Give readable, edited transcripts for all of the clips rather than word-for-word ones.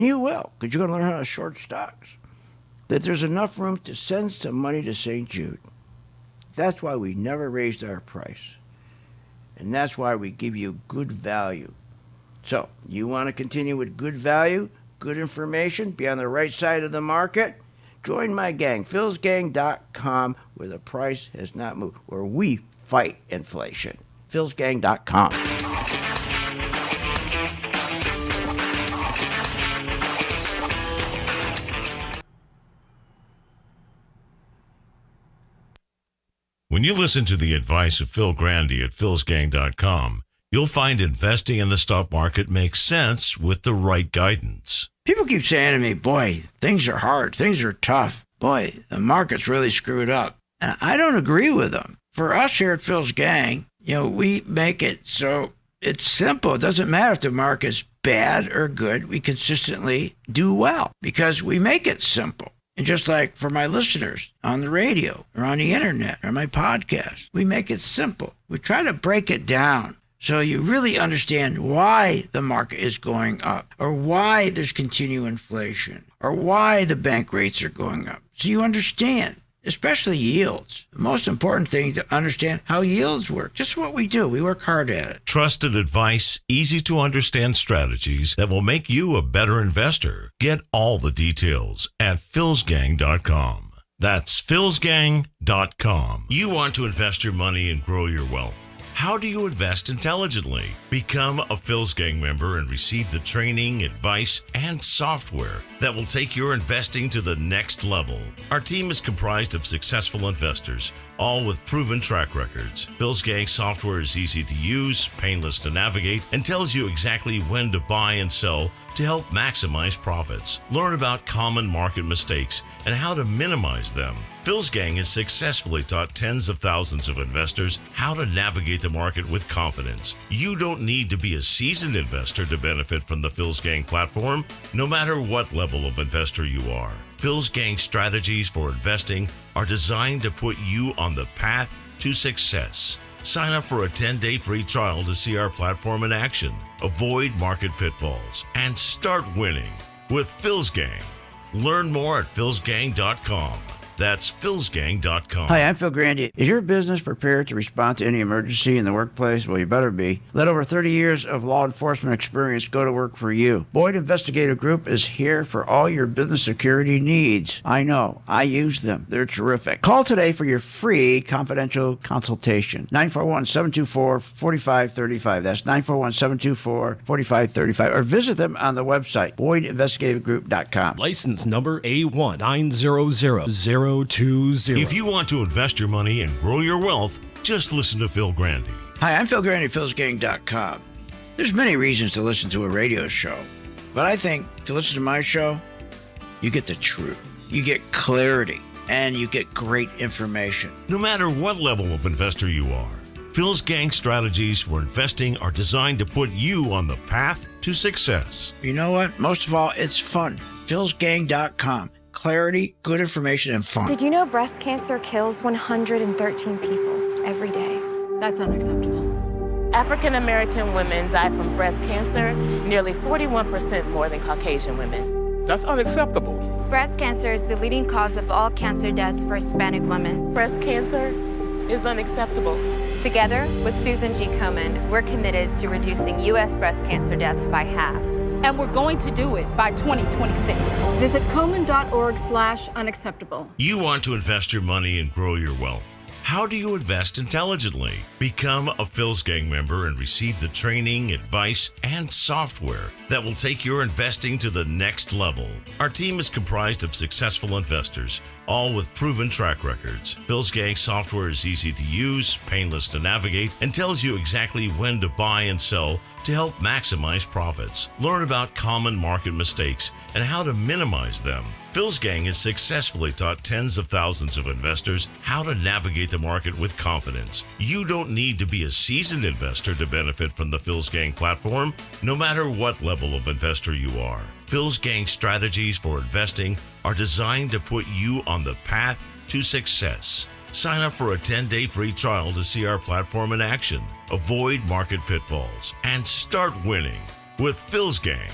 You will, because you're going to learn how to short stocks. That there's enough room to send some money to St. Jude. That's why we never raised our price. And that's why we give you good value. So, you want to continue with good value, good information, be on the right side of the market? Join my gang, philsgang.com, where the price has not moved, where we fight inflation. philsgang.com. When you listen to the advice of Phil Grandy at philsgang.com, you'll find investing in the stock market makes sense with the right guidance. People keep saying to me, boy, things are hard, things are tough. Boy, the market's really screwed up. And I don't agree with them. For us here at Phil's Gang, we make it so it's simple. It doesn't matter if the market's bad or good. We consistently do well because we make it simple. And just like for my listeners on the radio or on the internet or my podcast, we make it simple. We try to break it down so you really understand why the market is going up or why there's continued inflation or why the bank rates are going up. So you understand, especially yields. The most important thing is to understand how yields work. Just what we do. We work hard at it. Trusted advice, easy to understand strategies that will make you a better investor. Get all the details at philsgang.com. That's philsgang.com. You want to invest your money and grow your wealth. How do you invest intelligently? Become a Phil's Gang member and receive the training, advice, and software that will take your investing to the next level. Our team is comprised of successful investors, all with proven track records. Phil's Gang software is easy to use, painless to navigate, and tells you exactly when to buy and sell to help maximize profits. Learn about common market mistakes and how to minimize them. Phil's Gang has successfully taught tens of thousands of investors how to navigate the market with confidence. You don't need to be a seasoned investor to benefit from the Phil's Gang platform, no matter what level of investor you are. Phil's Gang strategies for investing are designed to put you on the path to success. Sign up for a 10-day free trial to see our platform in action, avoid market pitfalls, and start winning with Phil's Gang. Learn more at philsgang.com. That's philsgang.com. Hi, I'm Phil Grandy. Is your business prepared to respond to any emergency in the workplace? Well, you better be. Let over 30 years of law enforcement experience go to work for you. Boyd Investigative Group is here for all your business security needs. I know. I use them. They're terrific. Call today for your free confidential consultation. 941-724-4535. That's 941-724-4535. Or visit them on the website, BoydInvestigativeGroup.com. License number A1900020. If you want to invest your money and grow your wealth, just listen to Phil Grandy. Hi, I'm Phil Grandy, philsgang.com. There's many reasons to listen to a radio show, but I think to listen to my show, you get the truth, you get clarity, and you get great information. No matter what level of investor you are, Phil's Gang strategies for investing are designed to put you on the path to success. You know what? Most of all, it's fun. philsgang.com. Clarity, good information, and fun. Did you know breast cancer kills 113 people every day? That's unacceptable. African American women die from breast cancer nearly 41% more than Caucasian women. That's unacceptable. Breast cancer is the leading cause of all cancer deaths for Hispanic women. Breast cancer is unacceptable. Together with Susan G. Komen, we're committed to reducing U.S. breast cancer deaths by half. And we're going to do it by 2026. Visit Komen.org/unacceptable. You want to invest your money and grow your wealth. How do you invest intelligently? Become a Phil's Gang member and receive the training, advice, and software that will take your investing to the next level. Our team is comprised of successful investors, all with proven track records. Phil's Gang software is easy to use, painless to navigate, and tells you exactly when to buy and sell to help maximize profits. Learn about common market mistakes and how to minimize them. Phil's Gang has successfully taught tens of thousands of investors how to navigate the market with confidence. You don't need to be a seasoned investor to benefit from the Phil's Gang platform, no matter what level of investor you are. Phil's Gang strategies for investing are designed to put you on the path to success. Sign up for a 10-day free trial to see our platform in action, avoid market pitfalls, and start winning with Phil's Gang.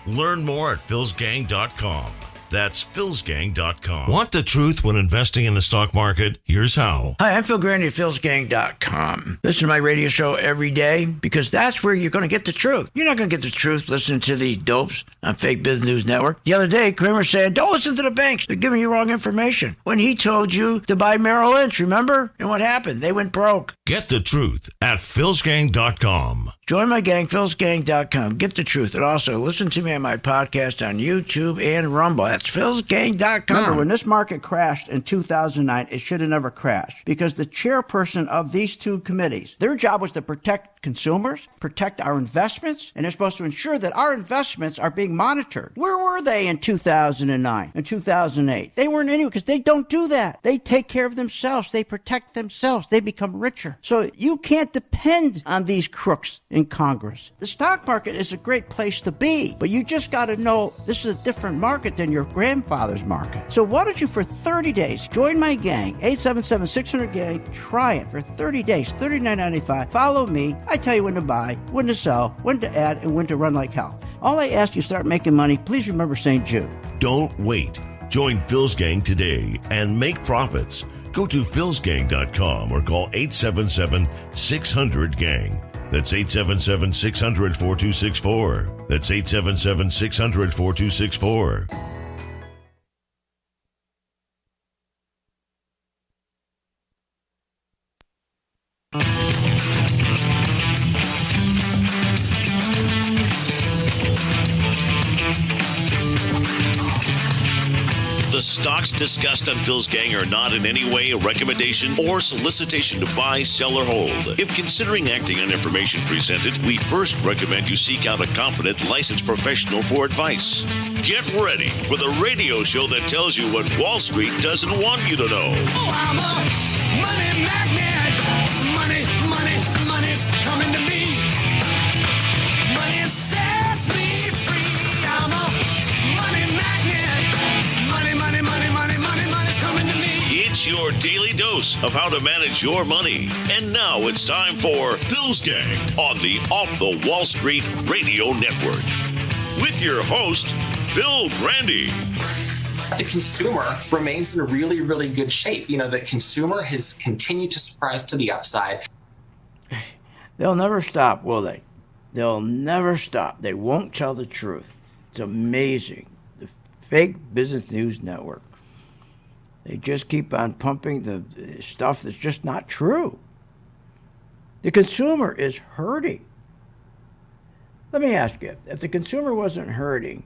Learn more at philsgang.com. That's philsgang.com. Want the truth when investing in the stock market? Here's how. Hi, I'm Phil Grandy at philsgang.com. Listen to my radio show every day because that's where you're going to get the truth. You're not going to get the truth listening to these dopes on Fake Business News Network. The other day, Kramer said, don't listen to the banks. They're giving you wrong information. When he told you to buy Merrill Lynch, remember? And what happened? They went broke. Get the truth at philsgang.com. Join my gang, philsgang.com. Get the truth. And also listen to me on my podcast on YouTube and Rumble. That's philsgang.com. Remember, when this market crashed in 2009, it should have never crashed because the chairperson of these two committees, their job was to protect consumers, protect our investments, and they're supposed to ensure that our investments are being monitored. Where were they in 2009 and 2008? They weren't anywhere because they don't do that. They take care of themselves. They protect themselves. They become richer. So you can't depend on these crooks in Congress. The stock market is a great place to be, but you just got to know this is a different market than your grandfather's market. So why don't you, for 30 days, join my gang, 877-600-GANG. Try it for 30 days, $39.95. Follow me. I tell you when to buy, when to sell, when to add, and when to run like hell. All I ask you, start making money. Please remember St. Jude. Don't wait. Join Phil's Gang today and make profits. Go to philsgang.com or call 877-600-GANG. That's 877-600-4264. That's 877-600-4264. The stocks discussed on Phil's Gang are not in any way a recommendation or solicitation to buy, sell, or hold. If considering acting on information presented, we first recommend you seek out a competent, licensed professional for advice. Get ready for the radio show that tells you what Wall Street doesn't want you to know. Oh, I'm a money magnet. Money's coming to me. Money sets me free. I'm a money magnet. Money's coming to me. It's your daily dose of how to manage your money. And now it's time for Phil's Gang on the Off the Wall Street Radio Network. With your host, Phil Grandy. The consumer remains in really, really good shape. You know, the consumer has continued to surprise to the upside. They'll never stop, will they? They'll never stop. They won't tell the truth. It's amazing. The Fake Business News Network. They just keep on pumping the stuff that's just not true. The consumer is hurting. Let me ask you, if the consumer wasn't hurting,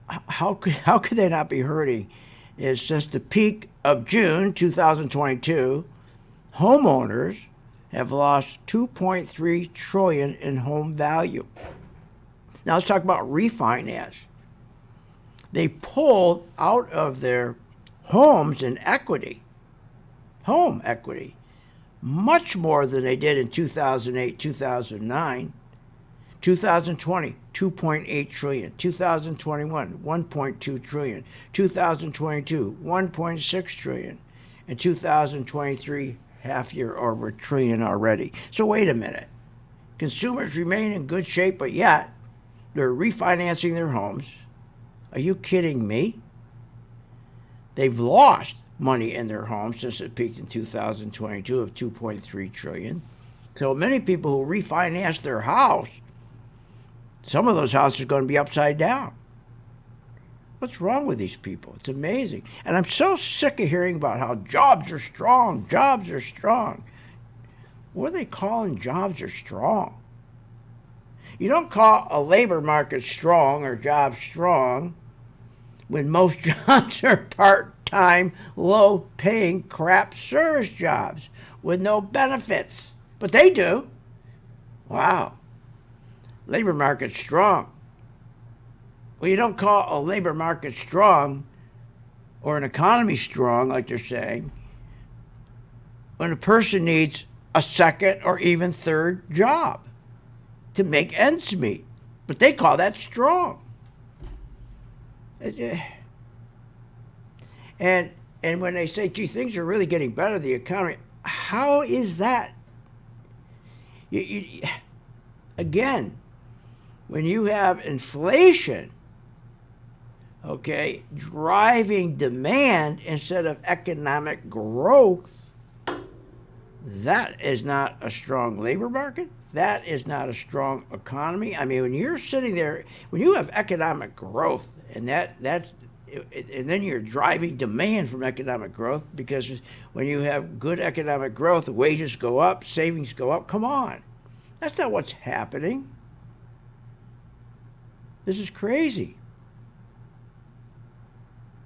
how could they not be hurting? It's just the peak of June 2022. Homeowners have lost $2.3 trillion in home value. Now let's talk about refinance. They pulled out of their homes in equity, home equity, much more than they did in 2008, 2009. 2020, 2.8 trillion. 2021, 1.2 trillion. 2022, 1.6 trillion. And 2023, half year over a trillion already. So wait a minute. Consumers remain in good shape, but yet they're refinancing their homes. Are you kidding me? They've lost money in their homes since it peaked in 2022 of 2.3 trillion. So many people who refinance their house, some of those houses are going to be upside down. What's wrong with these people? It's amazing. And I'm so sick of hearing about how jobs are strong. Jobs are strong. What are they calling jobs are strong? You don't call a labor market strong or jobs strong when most jobs are part-time, low-paying crap service jobs with no benefits. But they do. Wow. Labor market strong. Well, you don't call a labor market strong or an economy strong, like they're saying, when a person needs a second or even third job to make ends meet. But they call that strong. And when they say, gee, things are really getting better, the economy, how is that? Again, when you have inflation, okay, driving demand instead of economic growth, that is not a strong labor market. That is not a strong economy. I mean, when you're sitting there, when you have economic growth, and and then you're driving demand from economic growth, because when you have good economic growth, wages go up, savings go up. Come on. That's not what's happening. This is crazy.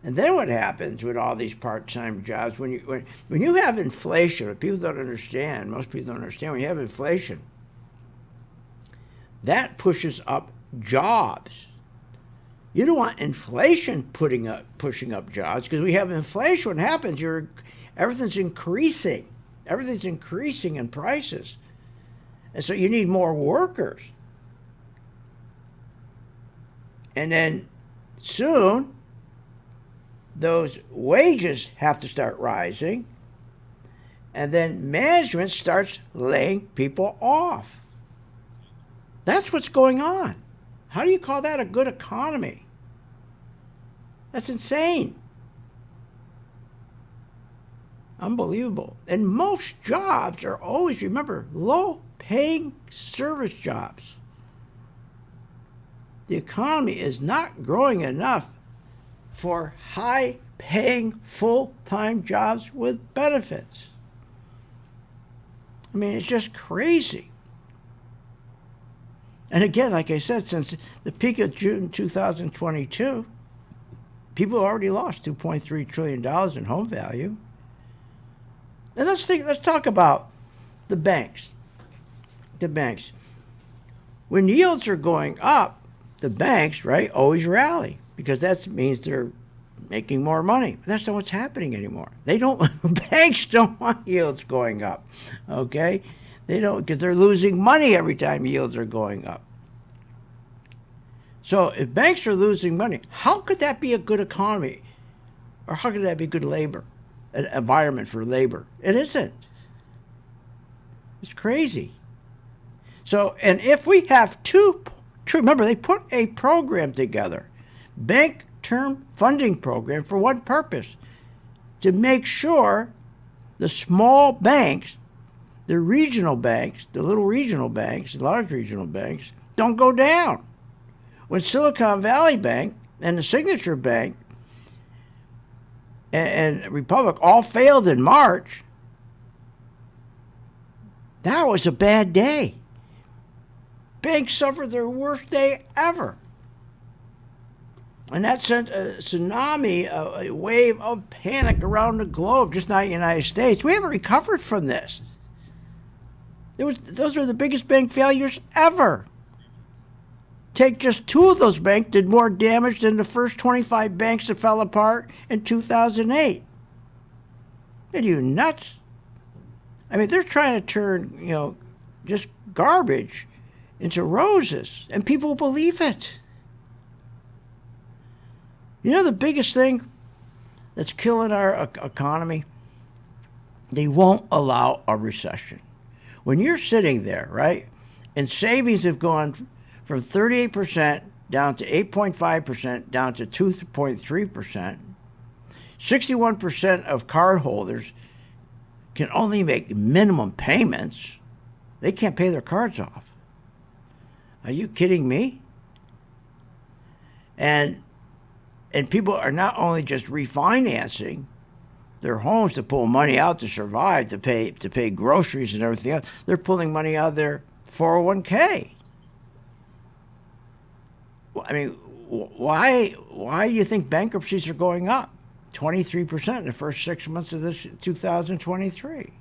And then what happens with all these part-time jobs, when you have inflation, what people don't understand, most people don't understand, when you have inflation, that pushes up jobs. You don't want inflation pushing up jobs, because we have inflation. What happens? Everything's increasing. Everything's increasing in prices. And so you need more workers. And then soon, those wages have to start rising, and then management starts laying people off. That's what's going on. How do you call that a good economy? That's insane. Unbelievable. And most jobs are always, remember, low-paying service jobs. The economy is not growing enough for high-paying, full-time jobs with benefits. I mean, it's just crazy. And again, like I said, since the peak of June 2022, people already lost $2.3 trillion in home value. And let's talk about the banks. The banks. When yields are going up, the banks, right, always rally, because that means they're making more money. But that's not what's happening anymore. Banks don't want yields going up, okay? They don't, because they're losing money every time yields are going up. So if banks are losing money, how could that be a good economy? Or how could that be good labor, an environment for labor? It isn't. It's crazy. So, and if we have remember, they put a program together, Bank Term Funding Program, for one purpose, to make sure the small banks, the regional banks, the little regional banks, the large regional banks, don't go down. When Silicon Valley Bank and the Signature Bank and Republic all failed in March, that was a bad day. Banks suffered their worst day ever. And that sent a tsunami, a wave of panic around the globe, just not the United States. We haven't recovered from this. Those are the biggest bank failures ever. Take just two of those banks did more damage than the first 25 banks that fell apart in 2008. Are you nuts? I mean, they're trying to turn, just garbage into roses, and people believe it. You know the biggest thing that's killing our economy? They won't allow a recession. When you're sitting there, right, and savings have gone from 38% down to 8.5%, down to 2.3%, 61% of cardholders can only make minimum payments. They can't pay their cards off. Are you kidding me? And people are not only just refinancing their homes to pull money out to survive, to pay groceries and everything else. They're pulling money out of their 401k. I mean, why do you think bankruptcies are going up 23% in the first 6 months of this 2023?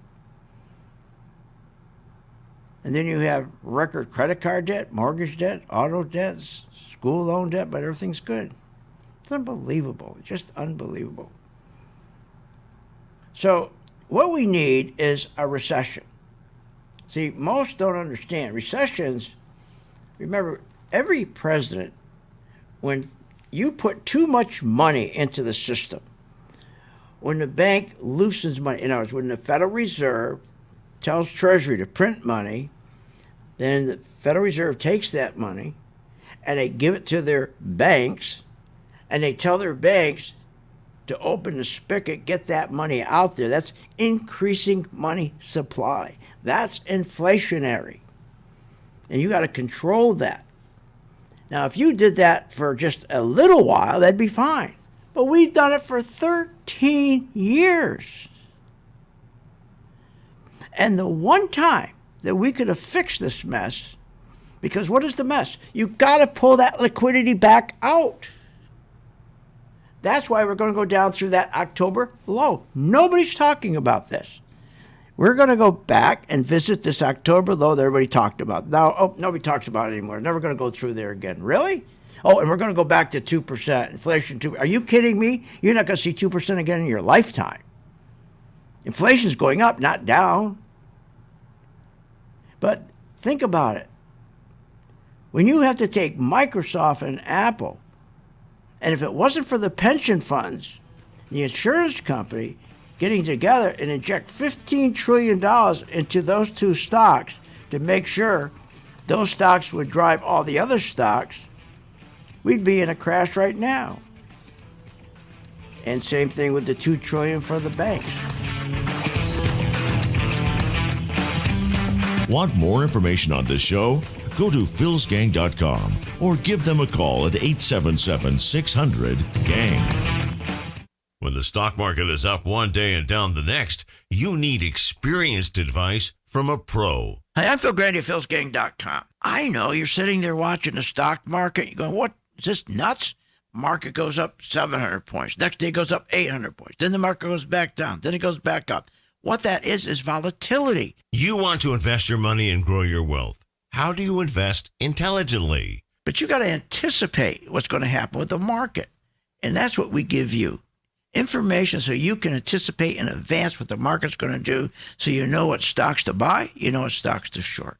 And then you have record credit card debt, mortgage debt, auto debts, school loan debt, but everything's good. It's unbelievable, just unbelievable. So what we need is a recession. See, most don't understand. Recessions, remember, every president, when you put too much money into the system, when the bank loosens money, in other words, when the Federal Reserve tells Treasury to print money, then the Federal Reserve takes that money and they give it to their banks, and they tell their banks to open the spigot, get that money out there. That's increasing money supply. That's inflationary. And you got to control that. Now, if you did that for just a little while, that'd be fine. But we've done it for 13 years. And the one time that we could have fixed this mess, because what is the mess? You've got to pull that liquidity back out. That's why we're going to go down through that October low. Nobody's talking about this. We're going to go back and visit this October low that everybody talked about. Now, nobody talks about it anymore. Never going to go through there again. Really? Oh, and we're going to go back to 2%. Inflation 2%. Are you kidding me? You're not going to see 2% again in your lifetime. Inflation's going up, not down. But think about it. When you have to take Microsoft and Apple, and if it wasn't for the pension funds, the insurance company getting together and inject $15 trillion into those two stocks to make sure those stocks would drive all the other stocks, we'd be in a crash right now. And same thing with the $2 trillion for the banks. Want more information on this show? Go to philsgang.com or give them a call at 877-600-GANG. When the stock market is up one day and down the next, you need experienced advice from a pro. Hi, I'm Phil Grandy of philsgang.com. I know you're sitting there watching the stock market. You're going, what? Is this nuts? Market goes up 700 points. Next day goes up 800 points. Then the market goes back down. Then it goes back up. What that is volatility. You want to invest your money and grow your wealth. How do you invest intelligently? But you got to anticipate what's going to happen with the market. And that's what we give you. Information so you can anticipate in advance what the market's going to do, so you know what stocks to buy, you know what stocks to short.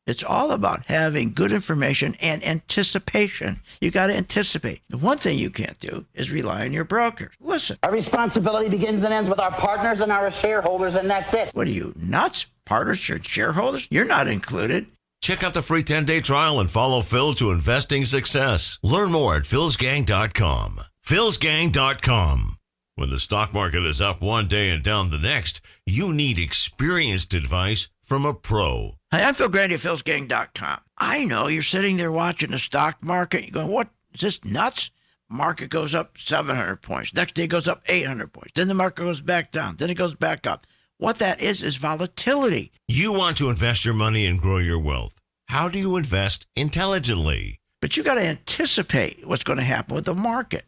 It's all about having good information and anticipation. You got to anticipate. The one thing you can't do is rely on your brokers. Listen. Our responsibility begins and ends with our partners and our shareholders, and that's it. What are you, nuts? Partners and shareholders? You're not included. Check out the free 10-day trial and follow Phil to investing success. Learn more at philsgang.com. philsgang.com. When the stock market is up one day and down the next, you need experienced advice from a pro. Hi, I'm Phil Grandy of philsgang.com. I know you're sitting there watching the stock market. You're going, what? Is this nuts? Market goes up 700 points. Next day goes up 800 points. Then the market goes back down. Then it goes back up. What that is volatility. You want to invest your money and grow your wealth. How do you invest intelligently? But you got to anticipate what's going to happen with the market.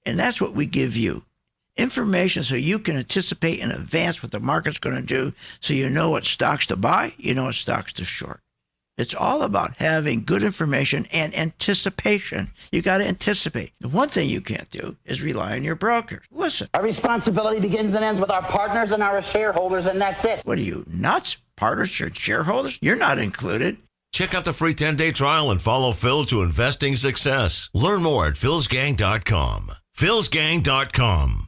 And that's what we give you. Information so you can anticipate in advance what the market's going to do, so you know what stocks to buy, you know what stocks to short. It's all about having good information and anticipation. You got to anticipate. The one thing you can't do is rely on your brokers. Listen. Our responsibility begins and ends with our partners and our shareholders, and that's it. What are you, nuts? Partners and shareholders? You're not included. Check out the free 10-day trial and follow Phil to investing success. Learn more at philsgang.com. philsgang.com.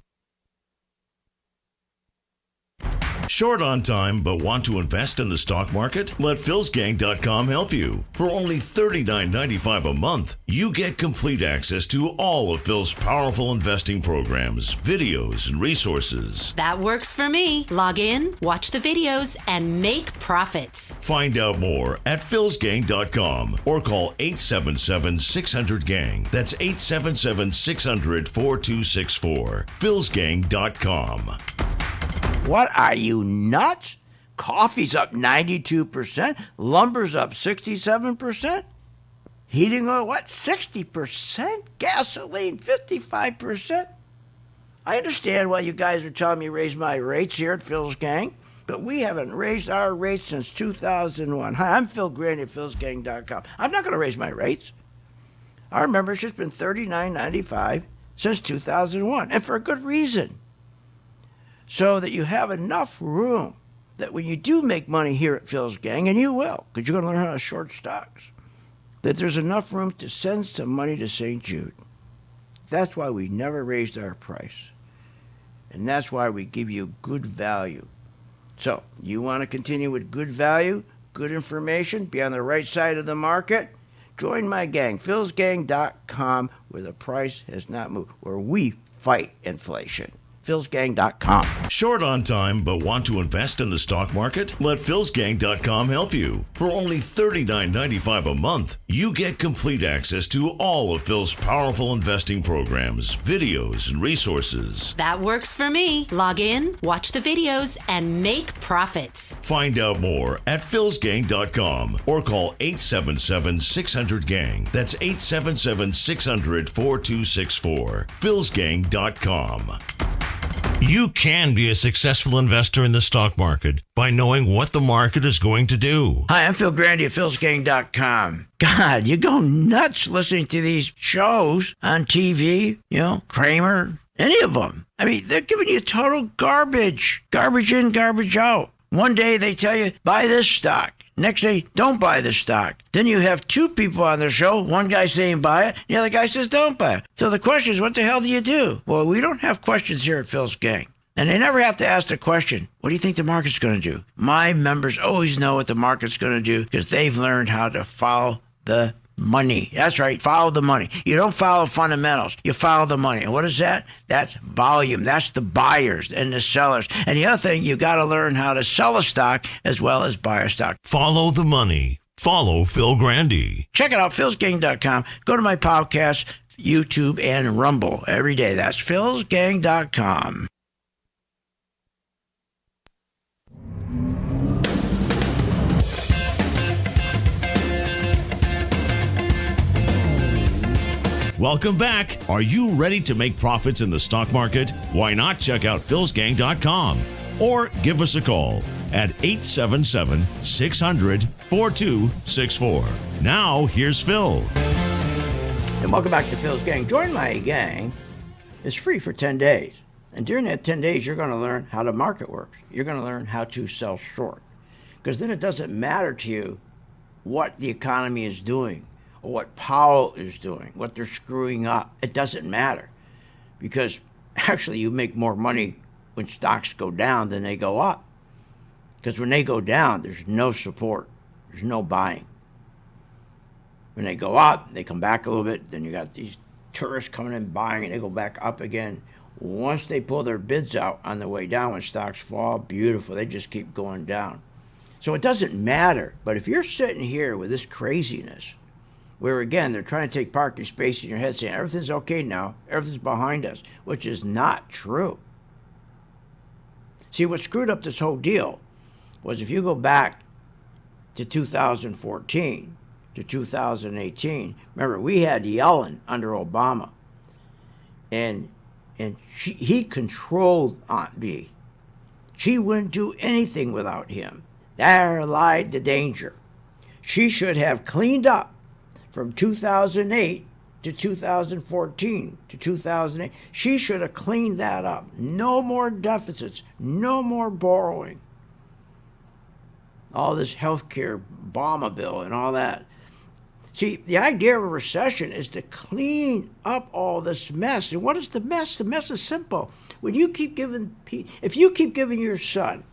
Short on time but want to invest in the stock market? Let philsgang.com help you. For only $39.95 a month, you get complete access to all of Phil's powerful investing programs, videos, and resources. That works for me. Log in, watch the videos, and make profits. Find out more at philsgang.com or call 877-600-GANG. That's 877-600-4264. philsgang.com. What, are you nuts? Coffee's up 92%. Lumber's up 67%. Heating oil, what, 60%? Gasoline, 55%. I understand why you guys are telling me to raise my rates here at Phil's Gang, but we haven't raised our rates since 2001. Hi, I'm Phil Grandy at philsgang.com. I'm not going to raise my rates. Our membership's been $39.95 since 2001, and for a good reason. So that you have enough room that when you do make money here at Phil's Gang, and you will, because you're going to learn how to short stocks, that there's enough room to send some money to St. Jude. That's why we never raised our price. And that's why we give you good value. So, you want to continue with good value, good information, be on the right side of the market, Join my gang, philsgang.com, where the price has not moved, where we fight inflation. philsgang.com. Short on time but want to invest in the stock market? Let philsgang.com help you. For only $39.95 a month, you get complete access to all of Phil's powerful investing programs, videos, and resources. That works for me. Log in, watch the videos, and make profits. Find out more at philsgang.com or call 877-600-GANG. That's 877-600-4264. philsgang.com. You can be a successful investor in the stock market by knowing what the market is going to do. Hi, I'm Phil Grandy at philsgang.com. God, you go nuts listening to these shows on TV, Kramer, any of them. I mean, they're giving you total garbage. Garbage in, garbage out. One day they tell you, buy this stock. Next day, don't buy the stock. Then you have two people on the show. One guy saying buy it, the other guy says don't buy it. So the question is, what the hell do you do? Well, we don't have questions here at Phil's Gang. And they never have to ask the question, what do you think the market's going to do? My members always know what the market's going to do because they've learned how to follow the money. That's right, follow the money. You don't follow fundamentals. You follow the money. And what is that? That's volume. That's the buyers and the sellers. And the other thing, you got to learn how to sell a stock as well as buy a stock. Follow the money. Follow Phil Grandy. Check it out, philsgang.com. Go to my podcast, YouTube, and Rumble every day. That's philsgang.com. Welcome back. Are you ready to make profits in the stock market? Why not check out philsgang.com or give us a call at 877-600-4264. Now, here's Phil. And welcome back to Phil's Gang. Join my gang. It's free for 10 days. And during that 10 days, you're going to learn how the market works. You're going to learn how to sell short. Because then it doesn't matter to you what the economy is doing, or what Powell is doing, what they're screwing up. It doesn't matter, because actually you make more money when stocks go down than they go up. Because when they go down, there's no support. There's no buying. When they go up, they come back a little bit. Then you got these tourists coming in buying, and they go back up again. Once they pull their bids out on the way down, when stocks fall, beautiful. They just keep going down. So it doesn't matter. But if you're sitting here with this craziness, where, again, they're trying to take parking space in your head saying everything's okay now, everything's behind us, which is not true. See, what screwed up this whole deal was if you go back to 2014 to 2018, remember, we had Yellen under Obama, and he controlled Aunt Bee. She wouldn't do anything without him. There lied the danger. She should have cleaned up from 2008 to 2014 to 2008. She should have cleaned that up. No more deficits, no more borrowing. All this healthcare Obama bill and all that. See, the idea of a recession is to clean up all this mess. And what is the mess? The mess is simple. When you keep giving, if you keep giving your son,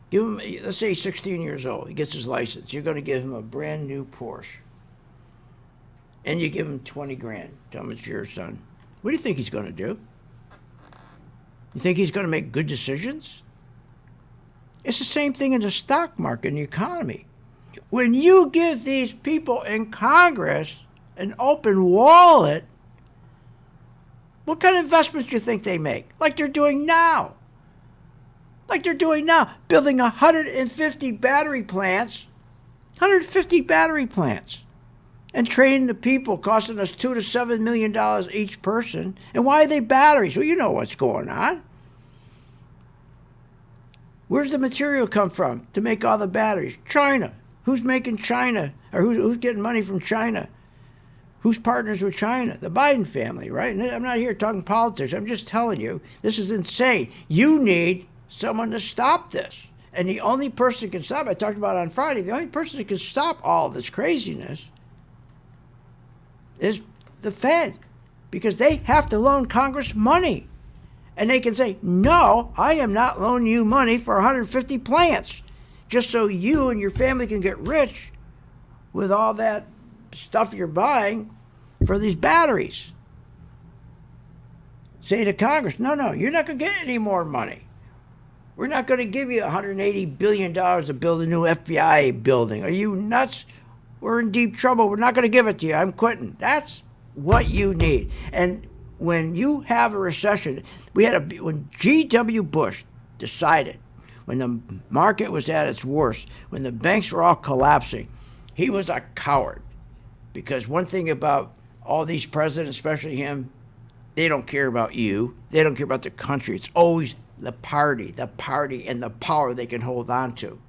give him, let's say he's 16 years old, he gets his license, you're going to give him a brand new Porsche. And you give him 20 grand, tell him it's your son. What do you think he's going to do? You think he's going to make good decisions? It's the same thing in the stock market and the economy. When you give these people in Congress an open wallet, what kind of investments do you think they make? Like they're doing now. Building 150 battery plants. 150 battery plants. And training the people, costing us $2 to $7 million each person. And why are they batteries? Well, you know what's going on. Where's the material come from to make all the batteries? China. Who's making China? Or who's getting money from China? Who's partners with China? The Biden family, right? And I'm not here talking politics. I'm just telling you, this is insane. You need someone to stop this. And the only person who can stop, I talked about it on Friday, the only person who can stop all this craziness is the Fed, because they have to loan Congress money. And they can say, no, I am not loaning you money for 150 plants, just so you and your family can get rich with all that stuff you're buying for these batteries. Say to Congress, no, you're not going to get any more money. We're not going to give you $180 billion to build a new FBI building. Are you nuts? We're in deep trouble. We're not going to give it to you. I'm quitting. That's what you need. And when you have a recession, when G.W. Bush decided, when the market was at its worst, when the banks were all collapsing, he was a coward. Because one thing about all these presidents, especially him, they don't care about you. They don't care about the country. It's always the party, and the power they can hold on to.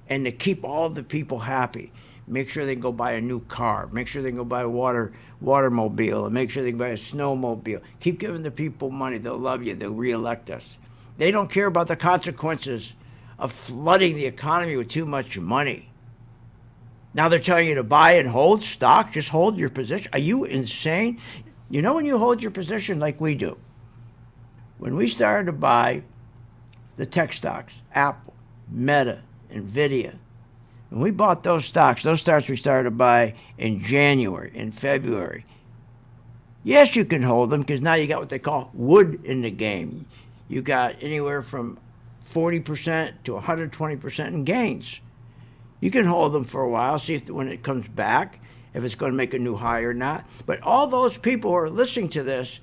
And to keep all the people happy. Make sure they can go buy a new car. Make sure they can go buy a watermobile. And make sure they can buy a snowmobile. Keep giving the people money. They'll love you. They'll reelect us. They don't care about the consequences of flooding the economy with too much money. Now they're telling you to buy and hold stock. Just hold your position. Are you insane? You know when you hold your position like we do? When we started to buy the tech stocks, Apple, Meta, NVIDIA, when we bought those stocks we started to buy in January, in February. Yes, you can hold them because now you got what they call wood in the game. You got anywhere from 40% to 120% in gains. You can hold them for a while, see if when it comes back, if it's going to make a new high or not. But all those people who are listening to this,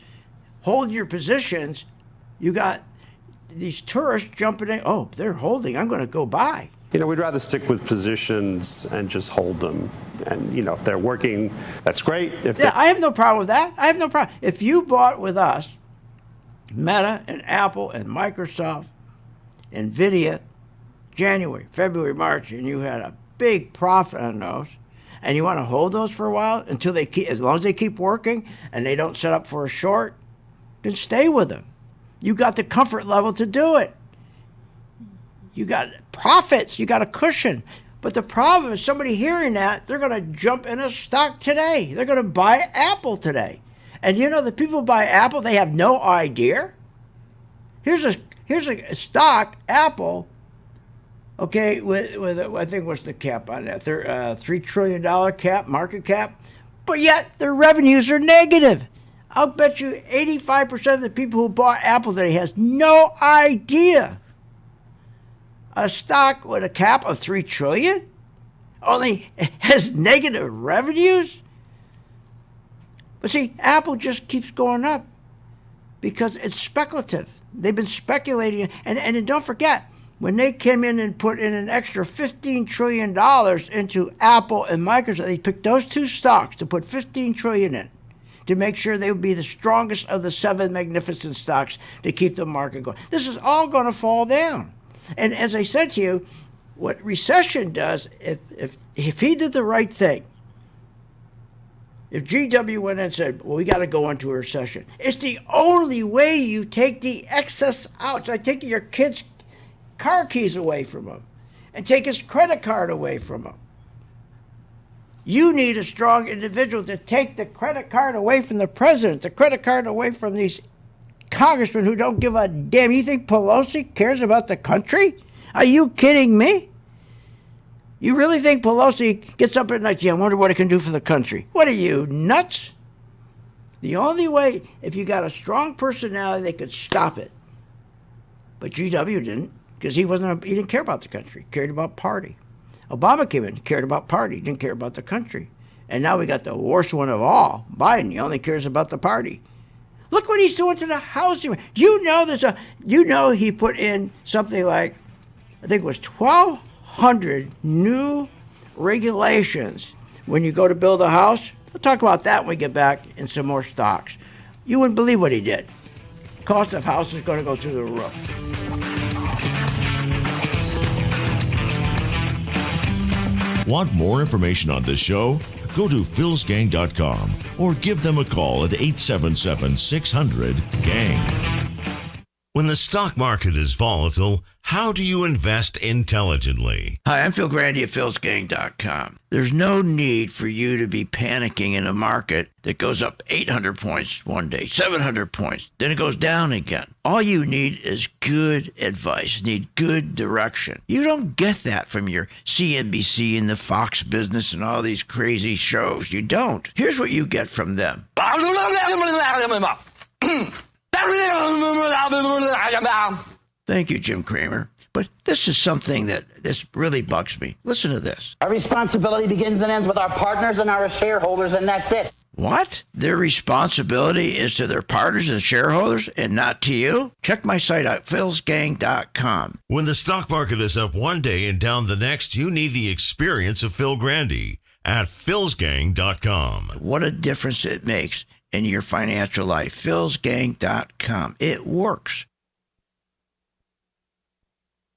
hold your positions. You got these tourists jumping in. Oh, they're holding. I'm going to go buy. You know, we'd rather stick with positions and just hold them. And, you know, if they're working, that's great. I have no problem with that. I have no problem. If you bought with us, Meta and Apple and Microsoft, NVIDIA, January, February, March, and you had a big profit on those, and you want to hold those for a while until they keep, as long as they keep working and they don't set up for a short, then stay with them. You got the comfort level to do it. You got profits. You got a cushion. But the problem is somebody hearing that, they're going to jump in a stock today. They're going to buy Apple today. And you know, the people who buy Apple, they have no idea. Here's a stock, Apple, okay, with I think what's the cap on that? $3 trillion cap, market cap. But yet their revenues are negative. I'll bet you 85% of the people who bought Apple today has no idea. A stock with a cap of $3 trillion only has negative revenues. But see, Apple just keeps going up because it's speculative. They've been speculating. And don't forget, when they came in and put in an extra $15 trillion into Apple and Microsoft, they picked those two stocks to put $15 trillion in to make sure they would be the strongest of the 7 magnificent stocks to keep the market going. This is all going to fall down. And as I said to you, what recession does, if he did the right thing, if GW went in and said, well, we got to go into a recession, it's the only way you take the excess out. It's like taking your kid's car keys away from him and take his credit card away from him. You need a strong individual to take the credit card away from the president, the credit card away from these congressmen who don't give a damn. You think Pelosi cares about the country? Are you kidding me? You really think Pelosi gets up at night, gee, I wonder what it can do for the country? What are you, nuts? The only way, if you got a strong personality, they could stop it. But GW didn't, because he didn't care about the country, cared about party. Obama came in, cared about party, didn't care about the country. And now we got the worst one of all, Biden. He only cares about the party. Look what he's doing to the housing. Do you know he put in something like, I think it was 1,200 new regulations when you go to build a house? We'll talk about that when we get back in some more stocks. You wouldn't believe what he did. Cost of house is going to go through the roof. Want more information on this show? Go to philsgang.com or give them a call at 877-600-GANG. When the stock market is volatile, how do you invest intelligently? Hi, I'm Phil Grandy at philsgang.com. There's no need for you to be panicking in a market that goes up 800 points one day, 700 points, then it goes down again. All you need is good advice, need good direction. You don't get that from your CNBC and the Fox Business and all these crazy shows. You don't. Here's what you get from them. Thank you, Jim Cramer. But this is something that this really bugs me. Listen to this. Our responsibility begins and ends with our partners and our shareholders, and that's it. What? Their responsibility is to their partners and shareholders and not to you? Check my site out, philsgang.com. When the stock market is up one day and down the next, you need the experience of Phil Grandy at philsgang.com. What a difference it makes in your financial life. philsgang.com. It works.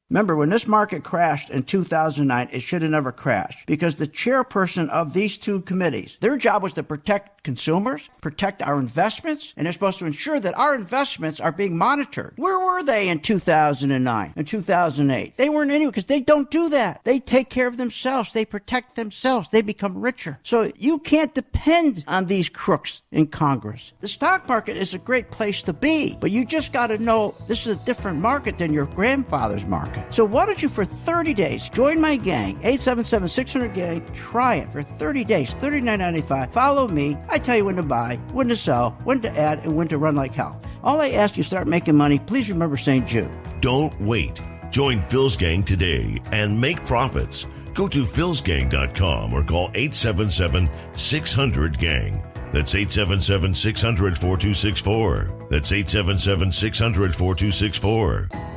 Remember, when this market crashed in 2009, it should have never crashed because the chairperson of these two committees, their job was to protect consumers, protect our investments, and they're supposed to ensure that our investments are being monitored. Where were they in 2009 and 2008? They weren't anywhere because they don't do that. They take care of themselves. They protect themselves. They become richer. So you can't depend on these crooks in Congress. The stock market is a great place to be, but you just got to know this is a different market than your grandfather's market. So why don't you, for 30 days, join my gang, 877-600-GANG, try it for 30 days, $39.95. Follow me. I tell you when to buy, when to sell, when to add, and when to run like hell. All I ask you, start making money. Please remember St. Jude. Don't wait. Join Phil's Gang today and make profits. Go to philsgang.com or call 877-600-GANG. That's 877-600-4264. That's 877-600-4264.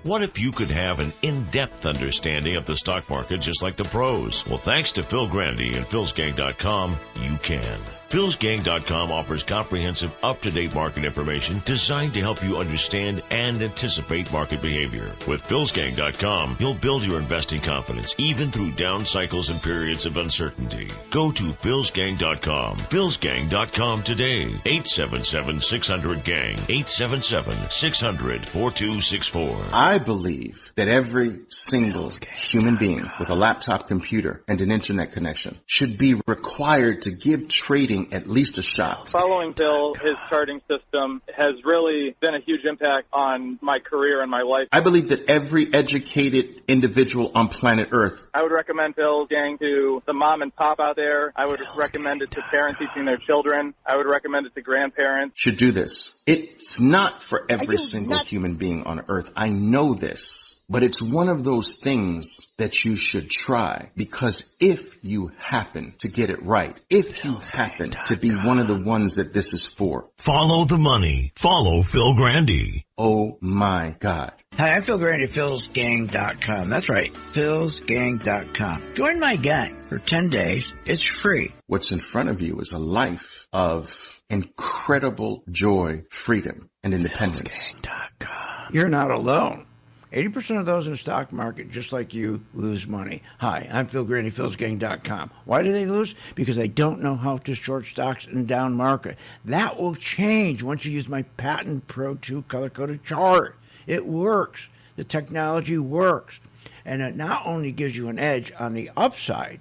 What if you could have an in-depth understanding of the stock market just like the pros? Well, thanks to Phil Grandy and philsgang.com, you can. philsgang.com offers comprehensive, up-to-date market information designed to help you understand and anticipate market behavior. With philsgang.com, you'll build your investing confidence even through down cycles and periods of uncertainty. Go to philsgang.com. philsgang.com today. 877-600-GANG. 877-600-4264. I believe that every single human being with a laptop computer and an internet connection should be required to give trading at least a shot. Following Phil, his charting system has really been a huge impact on my career and my life. I believe that every educated individual on planet Earth. I would recommend Phil's Gang to the mom and pop out there. I would recommend it to parents teaching their children. I would recommend it to grandparents. Should do this. It's not for every single human being on Earth. I know this, but it's one of those things that you should try, because if you happen to get it right, if you happen to be one of the ones that this is for. Follow the money. Follow Phil Grandy. Oh my God. Hi, I'm Phil Grandy at philsgang.com. That's right, philsgang.com. Join my gang for 10 days. It's free. What's in front of you is a life of incredible joy, freedom, and independence. philsgang.com. You're not alone. 80% of those in the stock market, just like you, lose money. Hi, I'm Phil Grandy, philsgang.com. Why do they lose? Because they don't know how to short stocks in down market. That will change once you use my patent Pro 2 color-coded chart. It works. The technology works. And it not only gives you an edge on the upside,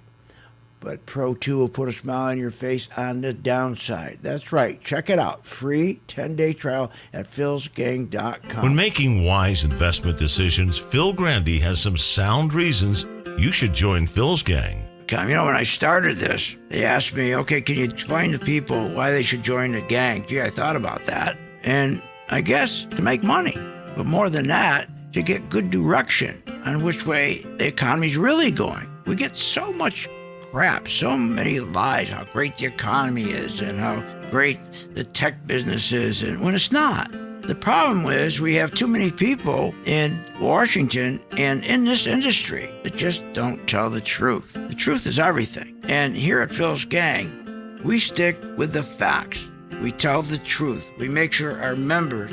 but Pro 2 will put a smile on your face on the downside. That's right. Check it out. Free 10-day trial at philsgang.com. When making wise investment decisions, Phil Grandy has some sound reasons you should join Phil's Gang. You know, when I started this, they asked me, okay, can you explain to people why they should join the gang? Gee, I thought about that. And I guess to make money. But more than that, to get good direction on which way the economy's really going. We get so much crap, so many lies, how great the economy is and how great the tech business is, and when it's not. The problem is we have too many people in Washington and in this industry that just don't tell the truth. The truth is everything. And here at Phil's Gang, we stick with the facts. We tell the truth. We make sure our members,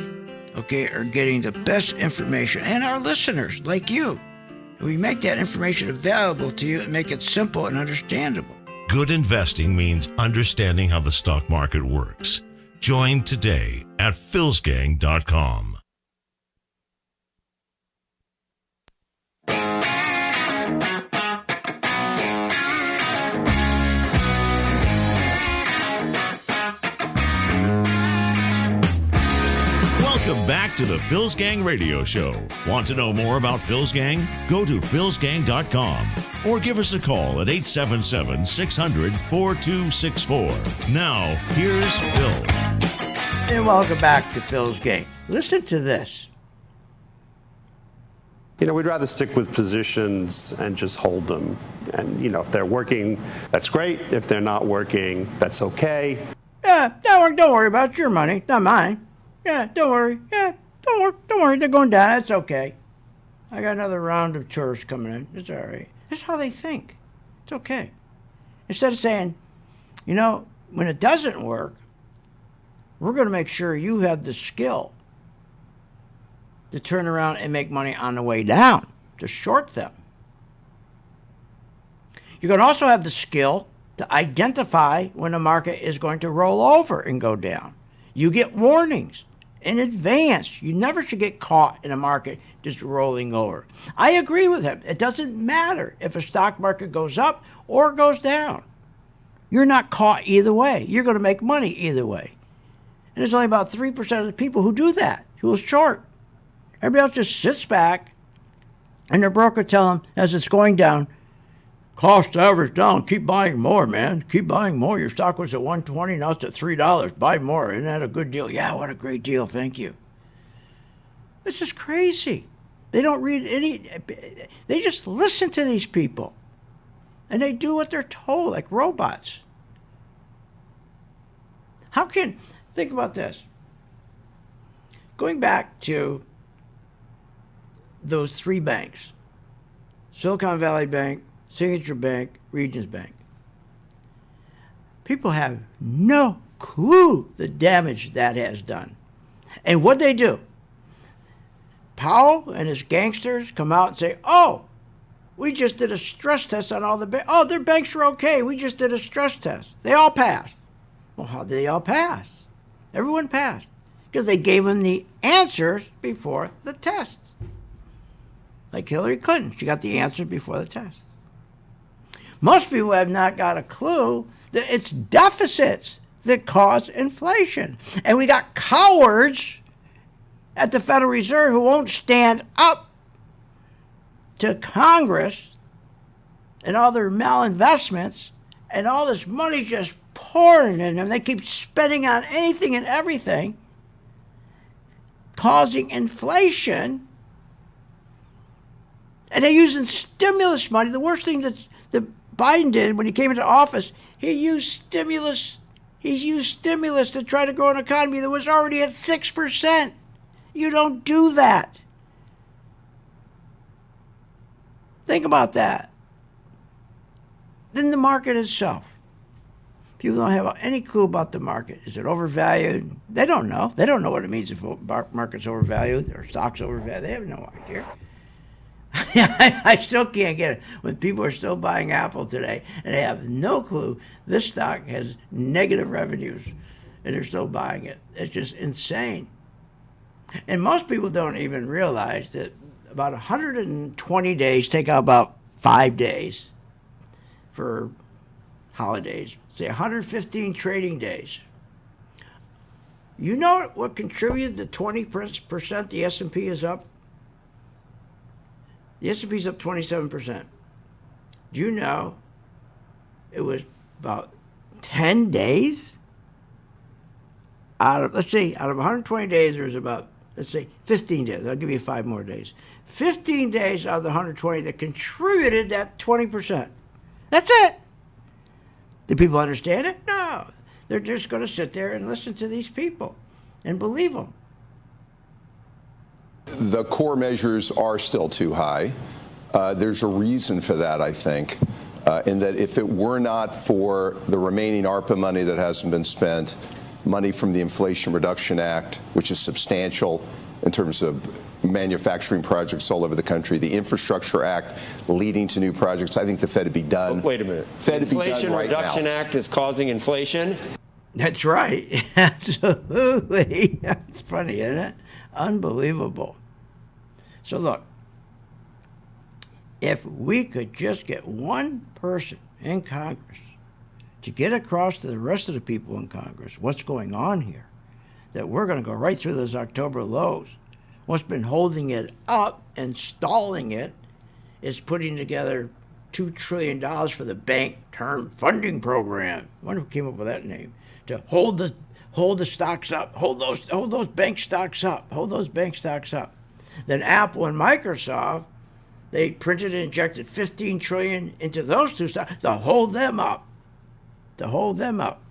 are getting the best information, and our listeners, like you. We make that information available to you and make it simple and understandable. Good investing means understanding how the stock market works. Join today at philsgang.com. Welcome back to the Phil's Gang Radio Show. Want to know more about Phil's Gang? Go to philsgang.com or give us a call at 877-600-4264. Now, here's Phil. And welcome back to Phil's Gang. Listen to this. You know, we'd rather stick with positions and just hold them. And, you know, if they're working, that's great. If they're not working, that's okay. Yeah, don't worry about your money, not mine. Yeah, don't worry. Yeah, don't worry. They're going down. It's okay. I got another round of tourists coming in. It's all right. That's how they think. It's okay. Instead of saying, you know, when it doesn't work, we're going to make sure you have the skill to turn around and make money on the way down, to short them. You're going to also have the skill to identify when the market is going to roll over and go down. You get warnings in advance. You never should get caught in a market just rolling over. I agree with him. It doesn't matter if a stock market goes up or goes down. You're not caught either way. You're going to make money either way. And there's only about 3% of the people who do that, who will short. Everybody else just sits back and their broker tell them as it's going down, cost average down, keep buying more, man. Keep buying more. Your stock was at $120, now it's at $3. Buy more. Isn't that a good deal? Yeah, what a great deal. Thank you. This is crazy. They don't read any, they just listen to these people. And they do what they're told, like robots. Think about this. Going back to those three banks, Silicon Valley Bank, Signature Bank, Regions Bank. People have no clue the damage that has done. And what they do, Powell and his gangsters come out and say, oh, we just did a stress test on all the banks. Oh, their banks are okay. We just did a stress test. They all passed. Well, how did they all pass? Everyone passed because they gave them the answers before the test. Like Hillary Clinton, she got the answers before the test. Most people have not got a clue that it's deficits that cause inflation. And we got cowards at the Federal Reserve who won't stand up to Congress and all their malinvestments and all this money just pouring in them. They keep spending on anything and everything, causing inflation. And they're using stimulus money. The worst thing that Biden did when he came into office, he used stimulus to try to grow an economy that was already at 6%. You don't do that. Think about that. Then the market itself. People don't have any clue about the market. Is it overvalued? They don't know. They don't know what it means if a market's overvalued or stock's overvalued. They have no idea. I still can't get it when people are still buying Apple today and they have no clue this stock has negative revenues and they're still buying it. It's just insane. And most people don't even realize that about 120 days, take out about 5 days for holidays, say 115 trading days. You know what contributed to 20% the S&P is up? The S&P's up 27%. Do you know it was about 10 days? Out of 120 days, there was about, let's say, 15 days. I'll give you 5 more days. 15 days out of the 120 that contributed that 20%. That's it. Do people understand it? No. They're just going to sit there and listen to these people and believe them. The core measures are still too high. There's a reason for that, I think, in that if it were not for the remaining ARPA money that hasn't been spent, money from the Inflation Reduction Act, which is substantial in terms of manufacturing projects all over the country, the Infrastructure Act leading to new projects, I think the Fed would be done. Wait a minute. Fed would be done right now. Inflation Reduction Act is causing inflation? That's right. Absolutely. It's funny, isn't it? Unbelievable. So look, if we could just get one person in Congress to get across to the rest of the people in Congress what's going on here, that we're going to go right through those October lows. What's been holding it up and stalling it is putting together $2 trillion for the Bank Term Funding Program. I wonder who came up with that name. To hold the stocks up, hold those bank stocks up, hold those bank stocks up. Then Apple and Microsoft, they printed and injected $15 trillion into those two stocks to hold them up. To hold them up.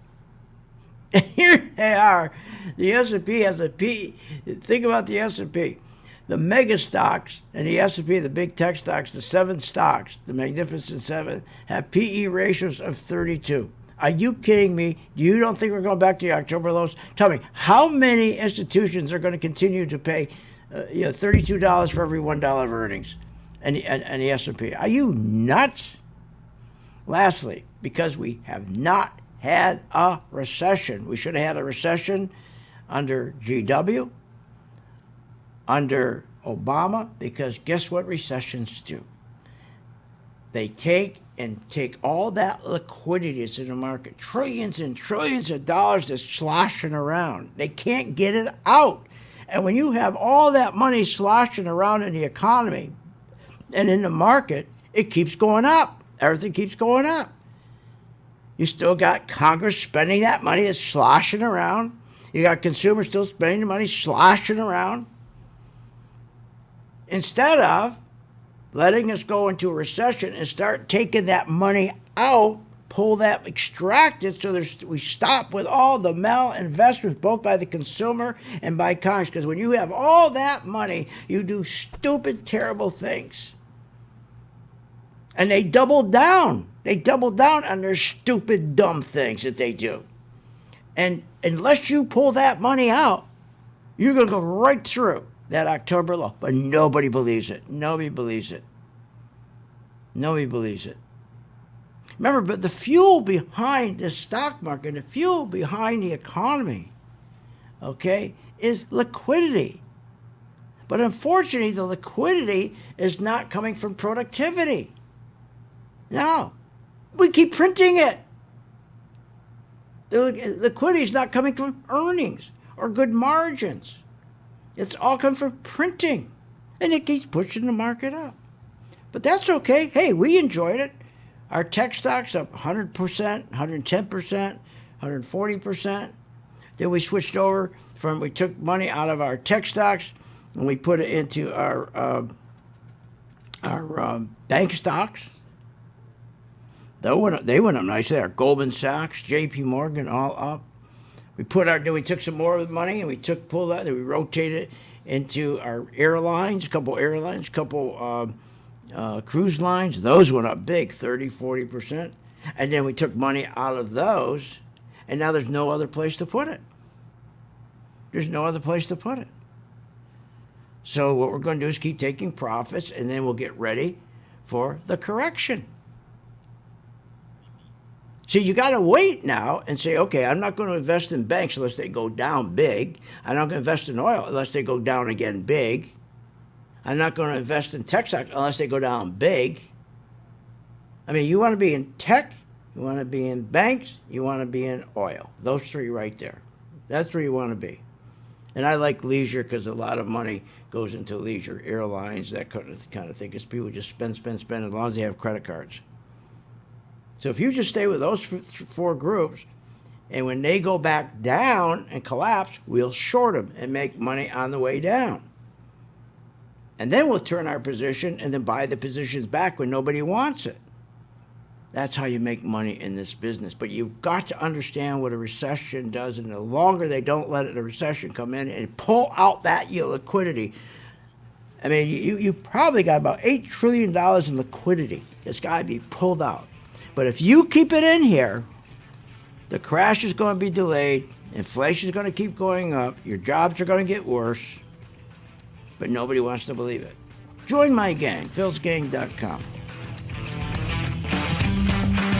And here they are. The S&P has a P. Think about the S&P. The mega stocks and the S&P, the big tech stocks, the 7 stocks, the Magnificent 7, have PE ratios of 32. Are you kidding me? You don't think we're going back to the October lows? Tell me, how many institutions are going to continue to pay $32 for every $1 of earnings and the S&P? Are you nuts? Lastly, because we have not had a recession, we should have had a recession under GW, under Obama, because guess what recessions do? They take all that liquidity that's in the market, trillions and trillions of dollars that's sloshing around. They can't get it out. And when you have all that money sloshing around in the economy and in the market, it keeps going up. Everything keeps going up. You still got Congress spending that money that's sloshing around. You got consumers still spending the money sloshing around. Instead of letting us go into a recession and start taking that money out, extract it so we stop with all the malinvestments, both by the consumer and by Congress. Because when you have all that money, you do stupid, terrible things. And they double down. They double down on their stupid, dumb things that they do. And unless you pull that money out, you're going to go right through that October low. But nobody believes it. Nobody believes it. Nobody believes it. Remember, but the fuel behind the stock market, the fuel behind the economy, okay, is liquidity. But unfortunately, the liquidity is not coming from productivity. No. We keep printing it. The liquidity is not coming from earnings or good margins. It's all coming from printing. And it keeps pushing the market up. But that's okay. Hey, we enjoyed it. Our tech stocks up 100%, 110%, 140%. Then we switched over we took money out of our tech stocks and we put it into our bank stocks. They went up nicely. Our Goldman Sachs, J.P. Morgan, all up. Then we took some more of the money and we pulled that, and we rotated it into our airlines, a couple cruise lines. Those went up big, 30, 40%. And then we took money out of those, and now there's no other place to put it. There's no other place to put it. So what we're going to do is keep taking profits, and then we'll get ready for the correction. See, you got to wait now and say, okay, I'm not going to invest in banks unless they go down big. I'm not going to invest in oil unless they go down again big. I'm not going to invest in tech stocks unless they go down big. I mean, you want to be in tech, you want to be in banks, you want to be in oil. Those three right there. That's where you want to be. And I like leisure because a lot of money goes into leisure, airlines, that kind of thing, because people just spend as long as they have credit cards. So if you just stay with those 4 groups, and when they go back down and collapse, we'll short them and make money on the way down. And then we'll turn our position and then buy the positions back when nobody wants it. That's how you make money in this business. But you've got to understand what a recession does, and the longer they don't let a recession come in and pull out that liquidity. I mean, you probably got about $8 trillion in liquidity that's got to be pulled out. But if you keep it in here, the crash is going to be delayed, inflation is going to keep going up, your jobs are going to get worse, but nobody wants to believe it. Join my gang, philsgang.com.